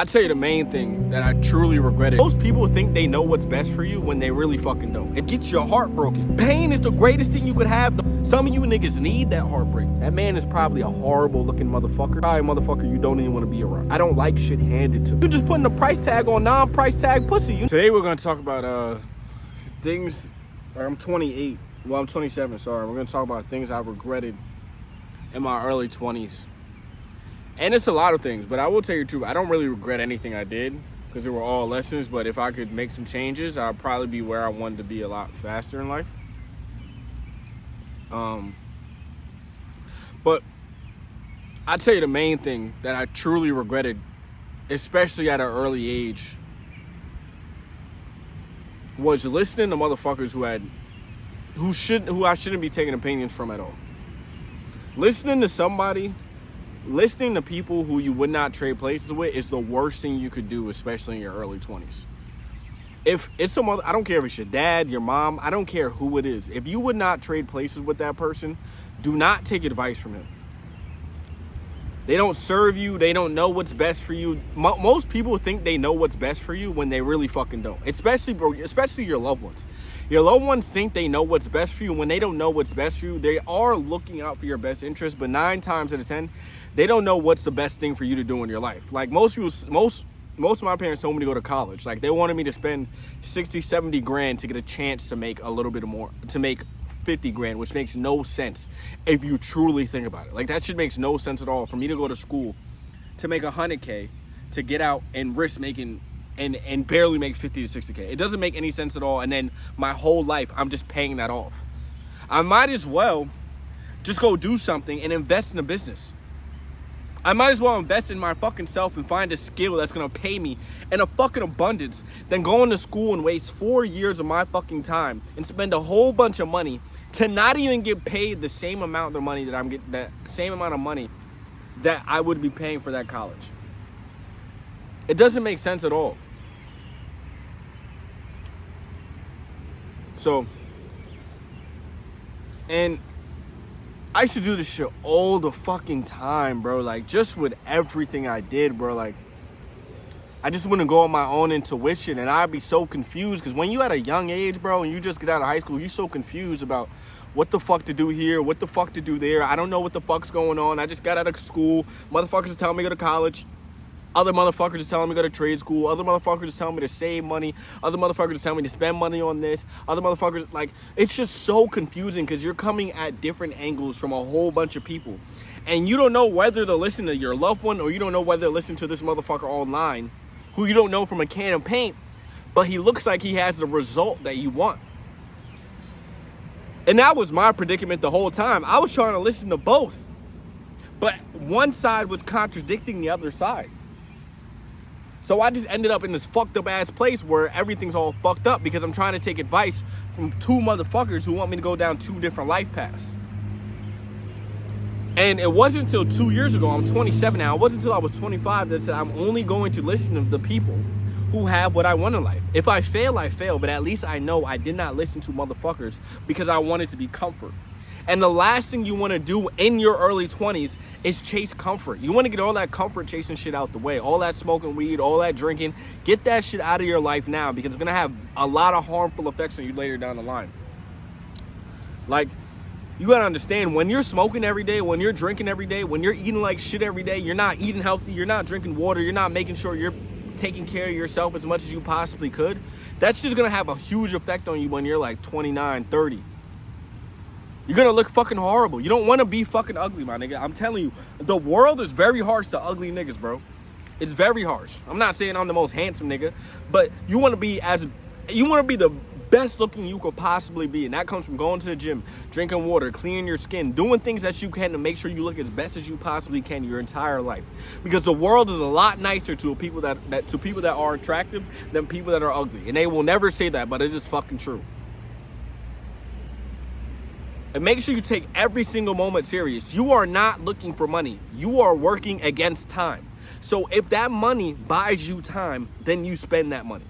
I tell you the main thing that I truly regretted. Most people think they know what's best for you when they really fucking don't. It gets your heart broken. Pain is the greatest thing you could have. Some of you niggas need that heartbreak. That man is probably a horrible looking motherfucker. Probably a motherfucker you don't even want to be around. I don't like shit handed to me. You're just putting a price tag on non-price tag pussy. Today we're gonna talk about things. I'm 28. Well, I'm 27, sorry. We're gonna talk about things I regretted in my early 20s. And it's a lot of things, but I will tell you the truth, I don't really regret anything I did because they were all lessons, but if I could make some changes, I'd probably be where I wanted to be a lot faster in life. But I tell you the main thing that I truly regretted, especially at an early age, was listening to motherfuckers who I shouldn't be taking opinions from at all. Listening to people who you would not trade places with is the worst thing you could do, especially in your early 20s. If it's someone, I don't care if it's your dad, your mom, I don't care who it is. If you would not trade places with that person, do not take advice from him. They don't serve you. They don't know what's best for you. Most people think they know what's best for you when they really fucking don't. Especially your loved ones. Your loved ones think they know what's best for you when they don't know what's best for you. They are looking out for your best interest, but 9 times out of 10, they don't know what's the best thing for you to do in your life. Like most of my parents told me to go to college. Like they wanted me to spend 60, 70 grand to get a chance to make a little bit more, to make 50 grand, which makes no sense if you truly think about it. Like that shit makes no sense at all. For me to go to school to make 100K, to get out and risk making and barely make 50 to 60K. It doesn't make any sense at all. And then my whole life, I'm just paying that off. I might as well just go do something and invest in a business. I might as well invest in my fucking self and find a skill that's gonna pay me in a fucking abundance than going to school and waste 4 years of my fucking time and spend a whole bunch of money to not even get paid the same amount of money that I'm getting, that same amount of money that I would be paying for that college. It doesn't make sense at all. So, and I used to do this shit all the fucking time, bro. Like, just with everything I did, bro. Like, I just wouldn't go on my own intuition, and I'd be so confused. Because when you at a young age, bro, and you just get out of high school, you're so confused about what the fuck to do here, what the fuck to do there. I don't know what the fuck's going on. I just got out of school. Motherfuckers are telling me to go to college. Other motherfuckers are telling me to go to trade school. Other motherfuckers are telling me to save money. Other motherfuckers are telling me to spend money on this. Other motherfuckers, like, it's just so confusing because you're coming at different angles from a whole bunch of people. And you don't know whether to listen to your loved one or you don't know whether to listen to this motherfucker online who you don't know from a can of paint, but he looks like he has the result that you want. And that was my predicament the whole time. I was trying to listen to both, but one side was contradicting the other side. So I just ended up in this fucked up ass place where everything's all fucked up because I'm trying to take advice from 2 motherfuckers who want me to go down 2 different life paths. And it wasn't until 2 years ago, I'm 27 now, it wasn't until I was 25 that said I'm only going to listen to the people who have what I want in life. If I fail, I fail, but at least I know I did not listen to motherfuckers because I wanted to be comfort. And the last thing you want to do in your early 20s is chase comfort. You want to get all that comfort chasing shit out the way. All that smoking weed, all that drinking. Get that shit out of your life now because it's going to have a lot of harmful effects on you later down the line. Like, you got to understand, when you're smoking every day, when you're drinking every day, when you're eating like shit every day, you're not eating healthy, you're not drinking water, you're not making sure you're taking care of yourself as much as you possibly could. That's just going to have a huge effect on you when you're like 29, 30. You're gonna look fucking horrible. You don't want to be fucking ugly, my nigga. I'm telling you, the world is very harsh to ugly niggas, bro. It's very harsh. I'm not saying I'm the most handsome nigga, but you want to be the best looking you could possibly be, and that comes from going to the gym, drinking water, cleaning your skin, doing things that you can to make sure you look as best as you possibly can your entire life. Because the world is a lot nicer to people that are attractive than people that are ugly, and they will never say that, but it is fucking true. And make sure you take every single moment serious. You are not looking for money. You are working against time. So if that money buys you time, then you spend that money.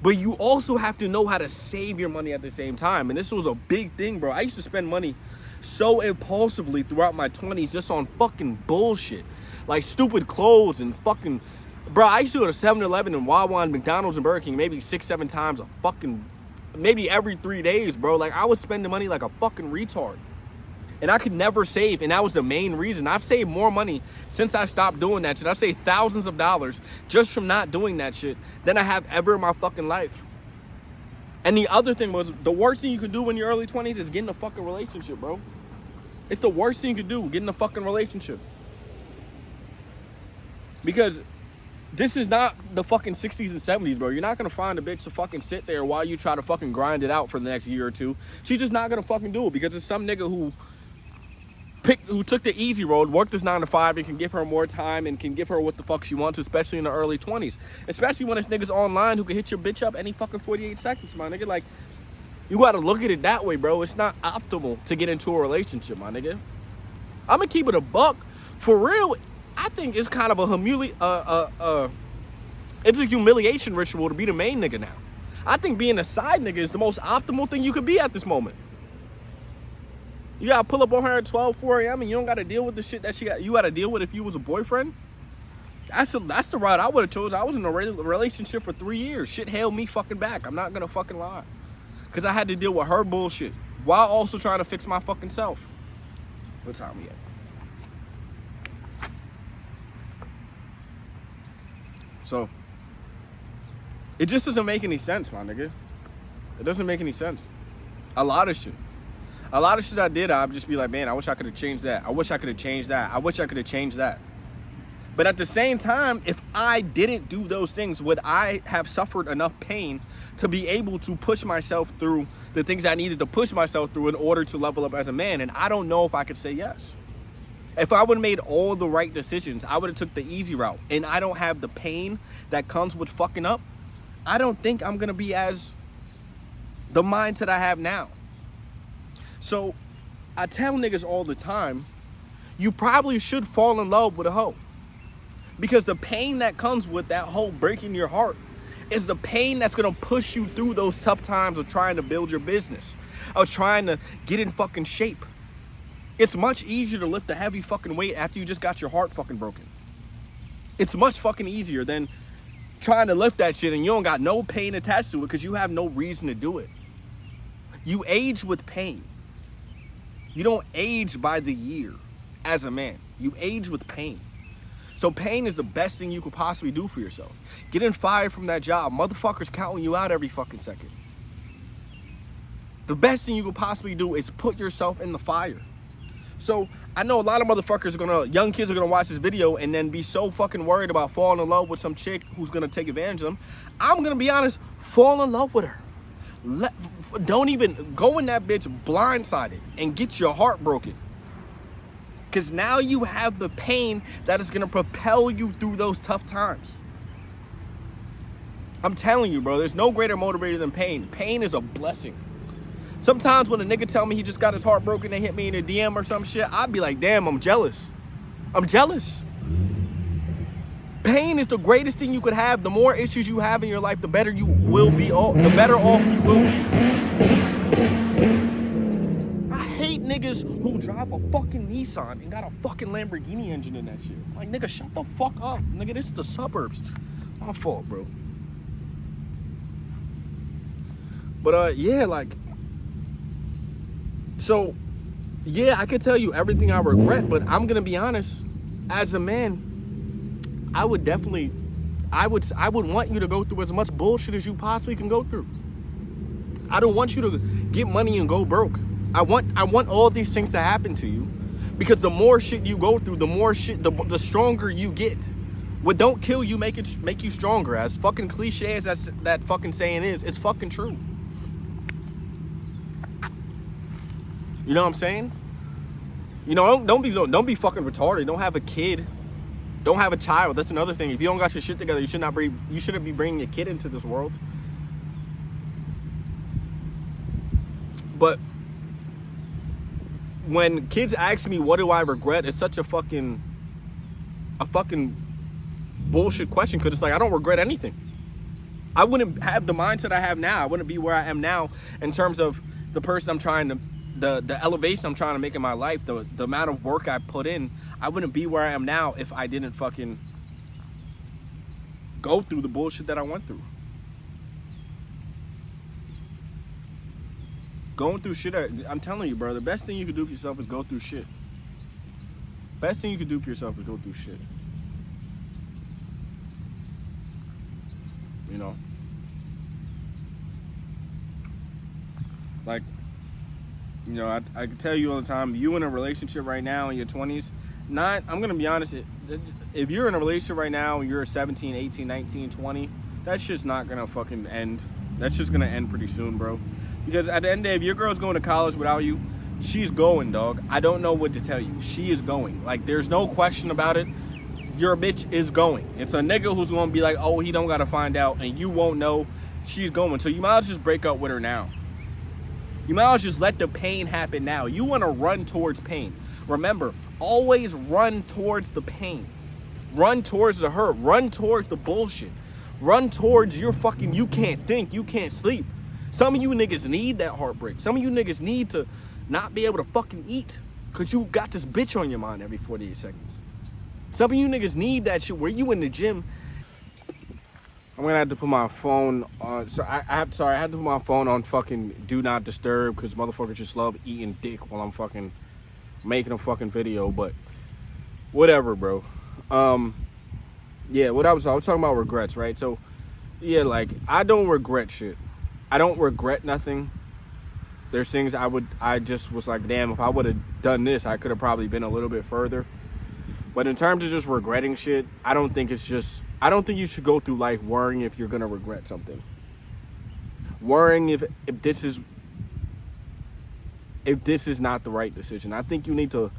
But you also have to know how to save your money at the same time. And this was a big thing, bro. I used to spend money so impulsively throughout my 20s just on fucking bullshit. Like stupid clothes and fucking, bro, I used to go to 7-Eleven and Wawa and McDonald's and Burger King maybe 6-7 times a fucking, maybe every 3 days, bro. Like I was spending money like a fucking retard. And I could never save, and that was the main reason. I've saved more money since I stopped doing that shit. I've saved thousands of dollars just from not doing that shit than I have ever in my fucking life. And the other thing was, the worst thing you could do in your early 20s is get in a fucking relationship, bro. It's the worst thing you could do, get in a fucking relationship. Because this is not the fucking 60s and 70s, bro. You're not gonna find a bitch to fucking sit there while you try to fucking grind it out for the next year or two. She's just not gonna fucking do it because it's some nigga who took the easy road, worked his 9 to 5, and can give her more time and can give her what the fuck she wants, especially in the early 20s. Especially when it's niggas online who can hit your bitch up any fucking 48 seconds, my nigga. Like, you gotta look at it that way, bro. It's not optimal to get into a relationship, my nigga. I'm gonna keep it a buck. For real, I think it's kind of it's a humiliation ritual to be the main nigga now. I think being a side nigga is the most optimal thing you could be at this moment. You gotta pull up on her at 12, 4 a.m. and you don't gotta deal with the shit that you gotta deal with if you was a boyfriend. That's the route I would have chose. I was in a relationship for 3 years. Shit held me fucking back. I'm not gonna fucking lie. Because I had to deal with her bullshit while also trying to fix my fucking self. What time we at? So, it just doesn't make any sense, my nigga. It doesn't make any sense. A lot of shit I did, I'd just be like, man, I wish I could have changed that. I wish I could have changed that. I wish I could have changed that. But at the same time, if I didn't do those things, would I have suffered enough pain to be able to push myself through the things I needed to push myself through in order to level up as a man? And I don't know if I could say yes. If I would have made all the right decisions, I would have took the easy route. And I don't have the pain that comes with fucking up. I don't think I'm going to be as the mindset I have now. So I tell niggas all the time, you probably should fall in love with a hoe. Because the pain that comes with that hoe breaking your heart is the pain that's going to push you through those tough times of trying to build your business, of trying to get in fucking shape. It's much easier to lift a heavy fucking weight after you just got your heart fucking broken. It's much fucking easier than trying to lift that shit and you don't got no pain attached to it because you have no reason to do it. You age with pain. You don't age by the year as a man. You age with pain. So pain is the best thing you could possibly do for yourself. Getting fired from that job, motherfuckers counting you out every fucking second. The best thing you could possibly do is put yourself in the fire. So I know a lot of motherfuckers young kids are gonna watch this video and then be so fucking worried about falling in love with some chick who's gonna take advantage of them. I'm gonna be honest, fall in love with her. Don't even go in that bitch blindsided and get your heart broken. Because now you have the pain that is going to propel you through those tough times. I'm telling you, bro, there's no greater motivator than pain. Pain is a blessing. Sometimes when a nigga tell me he just got his heart broken and hit me in a DM or some shit, I'd be like, damn, I'm jealous. I'm jealous. Pain is the greatest thing you could have. The more issues you have in your life, the better you will be. The better off you will be. I hate niggas who drive a fucking Nissan and got a fucking Lamborghini engine in that shit. Like, nigga, shut the fuck up. Nigga, this is the suburbs. My fault, bro. But, yeah, like... So, yeah, I could tell you everything I regret, but I'm gonna be honest. As a man, I would want you to go through as much bullshit as you possibly can go through. I don't want you to get money and go broke. I want all these things to happen to you, because the more shit you go through, the more shit, the stronger you get. What don't kill you make you stronger. As fucking cliche as that fucking saying is, it's fucking true. You know what I'm saying? You know, don't be fucking retarded. Don't have a kid. Don't have a child. That's another thing. If you don't got your shit together, you shouldn't be bringing a kid into this world. But when kids ask me what do I regret, it's such a fucking bullshit question, because it's like, I don't regret anything. I wouldn't have the mindset I have now. I wouldn't be where I am now in terms of the person I'm trying to, the elevation I'm trying to make in my life, the amount of work I put in. I wouldn't be where I am now if I didn't fucking go through the bullshit that I went through. Going through shit, I'm telling you, bro, the best thing you can do for yourself is go through shit. Best thing you can do for yourself is go through shit. You know? Like, you know, I can tell you all the time, you in a relationship right now in your 20s, I'm going to be honest, if you're in a relationship right now and you're 17, 18, 19, 20, that shit's not going to fucking end. That shit's going to end pretty soon, bro. Because at the end of the day, if your girl's going to college without you, she's going, dog. I don't know what to tell you. She is going. Like, there's no question about it. Your bitch is going. It's a nigga who's going to be like, oh, he don't got to find out, and you won't know. She's going. So you might as well just break up with her now. You might as well just let the pain happen now. You want to run towards pain. Remember, always run towards the pain. Run towards the hurt. Run towards the bullshit. Run towards your fucking, you can't think, you can't sleep. Some of you niggas need that heartbreak. Some of you niggas need to not be able to fucking eat because you got this bitch on your mind every 48 seconds. Some of you niggas need that shit where you in the gym. I'm gonna have to put my phone on. I have to put my phone on fucking do not disturb because motherfuckers just love eating dick while I'm fucking making a fucking video. But whatever, bro. Yeah, I was talking about regrets, right? So yeah, like I don't regret shit. I don't regret nothing. There's things I just was like, damn, if I would have done this, I could have probably been a little bit further. But in terms of just regretting shit, I don't think you should go through life worrying if you're gonna regret something. Worrying if this is not the right decision. I think you need to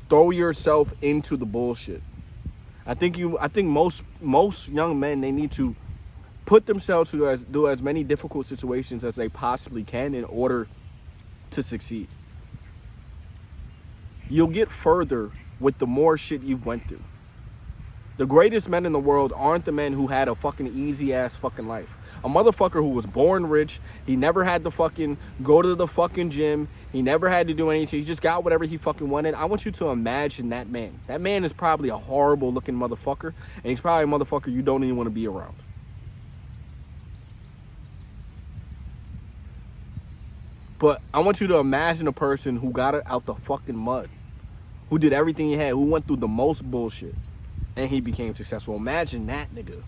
throw yourself into the bullshit. I think most young men, they need to put themselves through as many difficult situations as they possibly can in order to succeed. You'll get further with the more shit you've went through. The greatest men in the world aren't the men who had a fucking easy ass fucking life. A motherfucker who was born rich, he never had to fucking go to the fucking gym, he never had to do anything, he just got whatever he fucking wanted. I want you to imagine that man. That man is probably a horrible looking motherfucker, and he's probably a motherfucker you don't even want to be around. But I want you to imagine a person who got it out the fucking mud, who did everything he had, who went through the most bullshit, and he became successful. Imagine that nigga.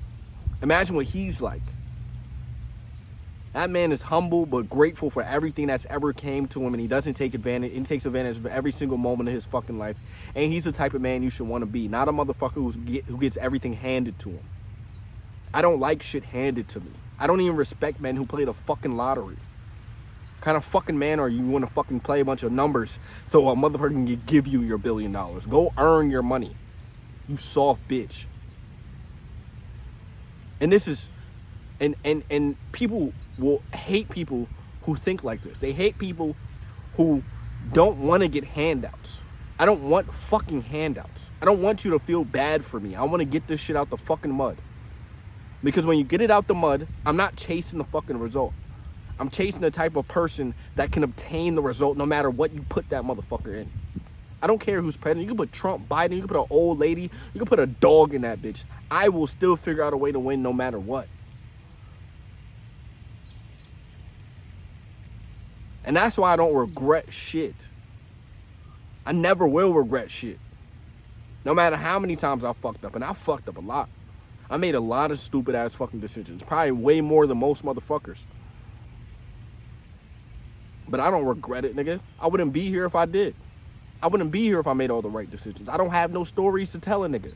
Imagine what he's like. That man is humble but grateful for everything that's ever came to him, and he doesn't take advantage. He takes advantage of every single moment of his fucking life. And he's the type of man you should want to be, not a motherfucker who gets everything handed to him. I don't like shit handed to me. I don't even respect men who play the fucking lottery. Kind of fucking man are you want to fucking play a bunch of numbers so a motherfucker can give you your $1 billion? Go earn your money, you soft bitch. And this is, and people will hate people who think like this. They hate people who don't want to get handouts. I don't want fucking handouts. I don't want you to feel bad for me. I want to get this shit out the fucking mud. Because when you get it out the mud, I'm not chasing the fucking result. I'm chasing the type of person that can obtain the result no matter what you put that motherfucker in. I don't care who's president. You can put Trump, Biden, you can put an old lady, you can put a dog in that bitch. I will still figure out a way to win no matter what. And that's why I don't regret shit. I never will regret shit. No matter how many times I fucked up. And I fucked up a lot. I made a lot of stupid ass fucking decisions. Probably way more than most motherfuckers. But I don't regret it, nigga. I wouldn't be here if I did. I wouldn't be here if I made all the right decisions. I don't have no stories to tell a nigga.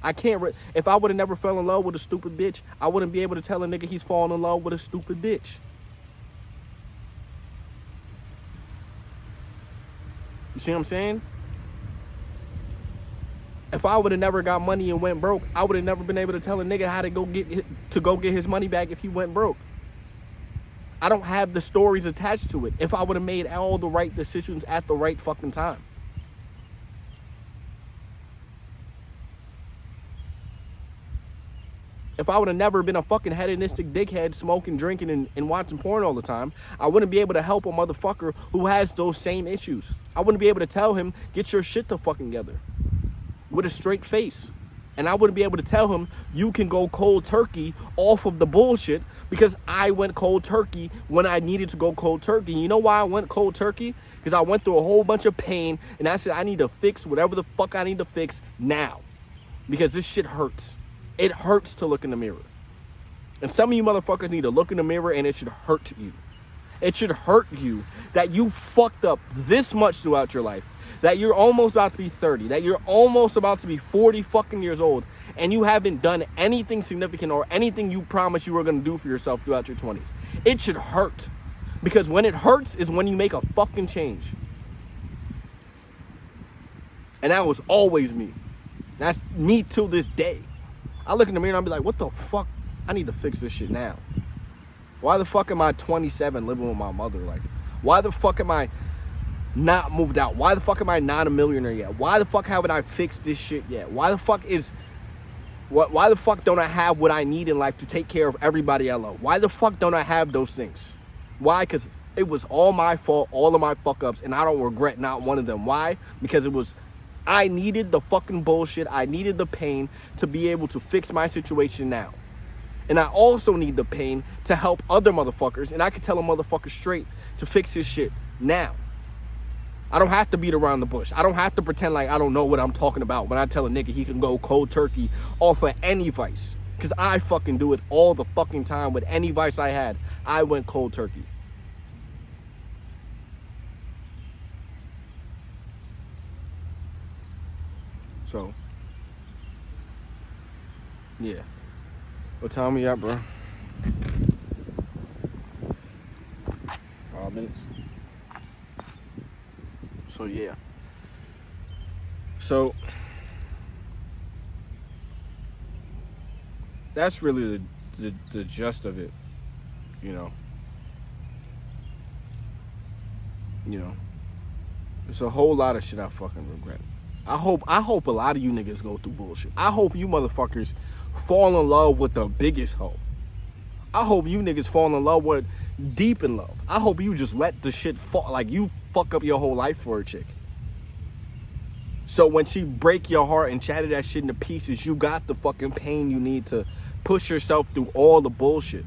I can't, if I would have never fell in love with a stupid bitch, I wouldn't be able to tell a nigga he's falling in love with a stupid bitch. You see what I'm saying? If I would have never got money and went broke, I would have never been able to tell a nigga how to go get his money back if he went broke. I don't have the stories attached to it if I would have made all the right decisions at the right fucking time. If I would have never been a fucking hedonistic dickhead smoking, drinking, and watching porn all the time, I wouldn't be able to help a motherfucker who has those same issues. I wouldn't be able to tell him, get your shit the fucking together. with a straight face. And I wouldn't be able to tell him, you can go cold turkey off of the bullshit, because I went cold turkey when I needed to go cold turkey. You know why I went cold turkey? Because I went through a whole bunch of pain, and I said I need to fix whatever the fuck I need to fix now. Because this shit hurts. It hurts to look in the mirror. And some of you motherfuckers need to look in the mirror, and it should hurt you. It should hurt you that you fucked up this much throughout your life. That you're almost about to be 30, that you're almost about to be 40 fucking years old, and you haven't done anything significant or anything you promised you were going to do for yourself throughout your 20s. It should hurt, because when it hurts is when you make a fucking change. And that was always me. That's me to this day. I look in the mirror and I'll be like, what the fuck? I need to fix this shit now. Why the fuck am I 27 living with my mother? Like, why the fuck am I not moved out? Why the fuck am I not a millionaire yet? Why the fuck haven't I fixed this shit yet? Why the fuck don't I have what I need in life to take care of everybody I love? Why the fuck don't I have those things? Why? Because it was all my fault, all of my fuck ups, and I don't regret not one of them. Why? Because I needed the fucking bullshit. I needed the pain to be able to fix my situation now. And I also need the pain to help other motherfuckers, and I can tell a motherfucker straight to fix his shit now. I don't have to beat around the bush. I don't have to pretend like I don't know what I'm talking about when I tell a nigga he can go cold turkey off of any vice. Because I fucking do it all the fucking time with any vice I had. I went cold turkey. So, yeah. What time we at, bro? 5 minutes. So yeah. So that's really the gist of it, you know. It's a whole lot of shit I fucking regret. I hope a lot of you niggas go through bullshit. I hope you motherfuckers fall in love with the biggest hoe. I hope you niggas fall in love with deep in love. I hope you just let the shit fall, like you fuck up your whole life for a chick. So when she break your heart and shatter that shit into pieces, you got the fucking pain you need to push yourself through all the bullshit.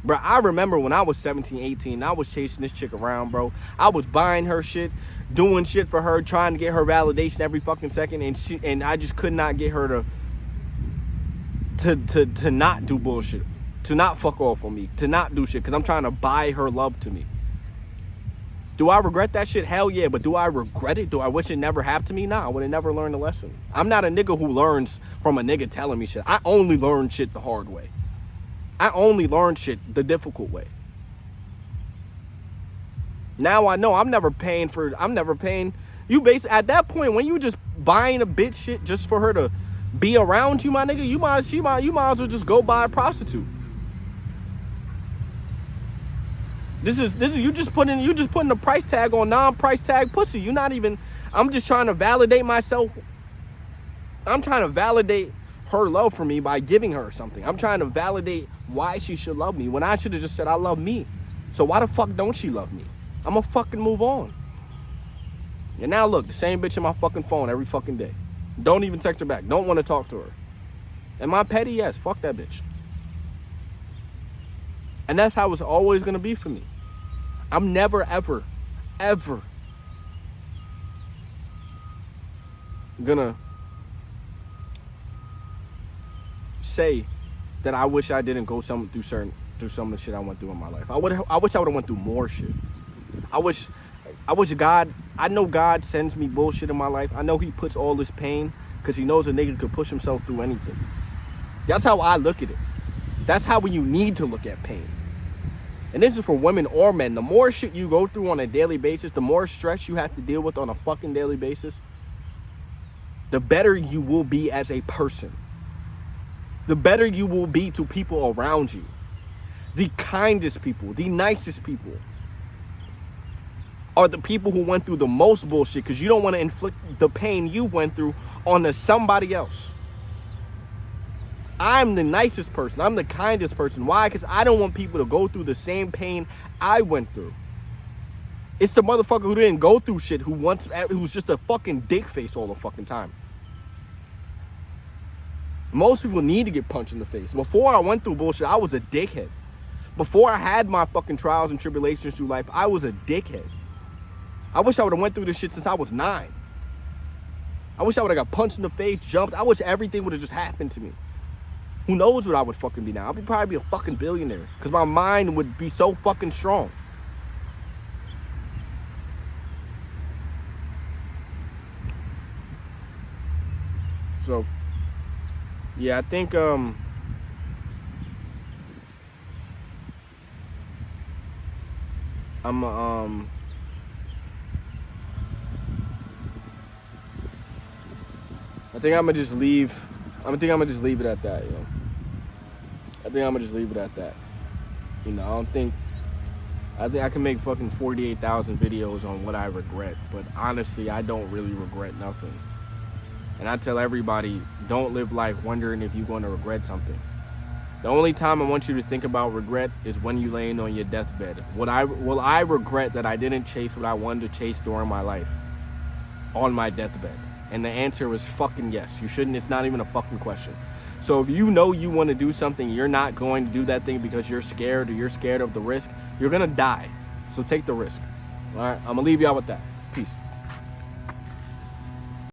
Bro, I remember when I was 17, 18, I was chasing this chick around, bro. I was buying her shit, doing shit for her, trying to get her validation every fucking second, and I just could not get her to not do bullshit, to not fuck off on me, to not do shit, because I'm trying to buy her love to me. Do I regret that shit? Hell yeah. But do I regret it? Do I wish it never happened to me? Nah, I would have never learned a lesson. I'm not a nigga who learns from a nigga telling me shit. I only learn shit the hard way. I only learn shit the difficult way. Now I know I'm never paying. You basically, at that point, when you just buying a bitch shit just for her to be around you, my nigga, you might as well just go buy a prostitute. This is you just putting a price tag on non-price tag pussy. You're not even. I'm just trying to validate myself. I'm trying to validate her love for me by giving her something. I'm trying to validate why she should love me when I should have just said I love me. So why the fuck don't she love me? I'm gonna fucking move on. And now look, the same bitch in my fucking phone every fucking day. Don't even text her back. Don't want to talk to her. Am I petty? Yes. Fuck that bitch. And that's how it's always gonna be for me. I'm never, ever, ever gonna say that I wish I didn't go through some of the shit I went through in my life. I wish I would have went through more shit. I wish God, I know God sends me bullshit in my life. I know he puts all this pain because he knows a nigga could push himself through anything. That's how I look at it. That's how you need to look at pain. And this is for women or men. The more shit you go through on a daily basis, the more stress you have to deal with on a fucking daily basis, the better you will be as a person. The better you will be to people around you. The kindest people, the nicest people are the people who went through the most bullshit, because you don't want to inflict the pain you went through onto somebody else. I'm the nicest person. I'm the kindest person. Why? Because I don't want people to go through the same pain I went through. It's the motherfucker who didn't go through shit who's just a fucking dick face all the fucking time. Most people need to get punched in the face. Before I went through bullshit, I was a dickhead. Before I had my fucking trials and tribulations through life, I was a dickhead. I wish I would have went through this shit since I was 9. I wish I would have got punched in the face, jumped. I wish everything would have just happened to me. Who knows what I would fucking be now? I'd probably be a fucking billionaire because my mind would be so fucking strong. So, yeah, I think I think I'm gonna just leave. I think I'm gonna just leave it at that, you know. I think I'm gonna just leave it at that. You know, I think I can make fucking 48,000 videos on what I regret, but honestly, I don't really regret nothing. And I tell everybody, don't live life wondering if you're gonna regret something. The only time I want you to think about regret is when you're laying on your deathbed. Will I regret that I didn't chase what I wanted to chase during my life on my deathbed? And the answer was fucking yes. You shouldn't. It's not even a fucking question. So if you know you want to do something, you're not going to do that thing because you're scared or you're scared of the risk, you're going to die. So take the risk. All right? I'm going to leave y'all with that. Peace.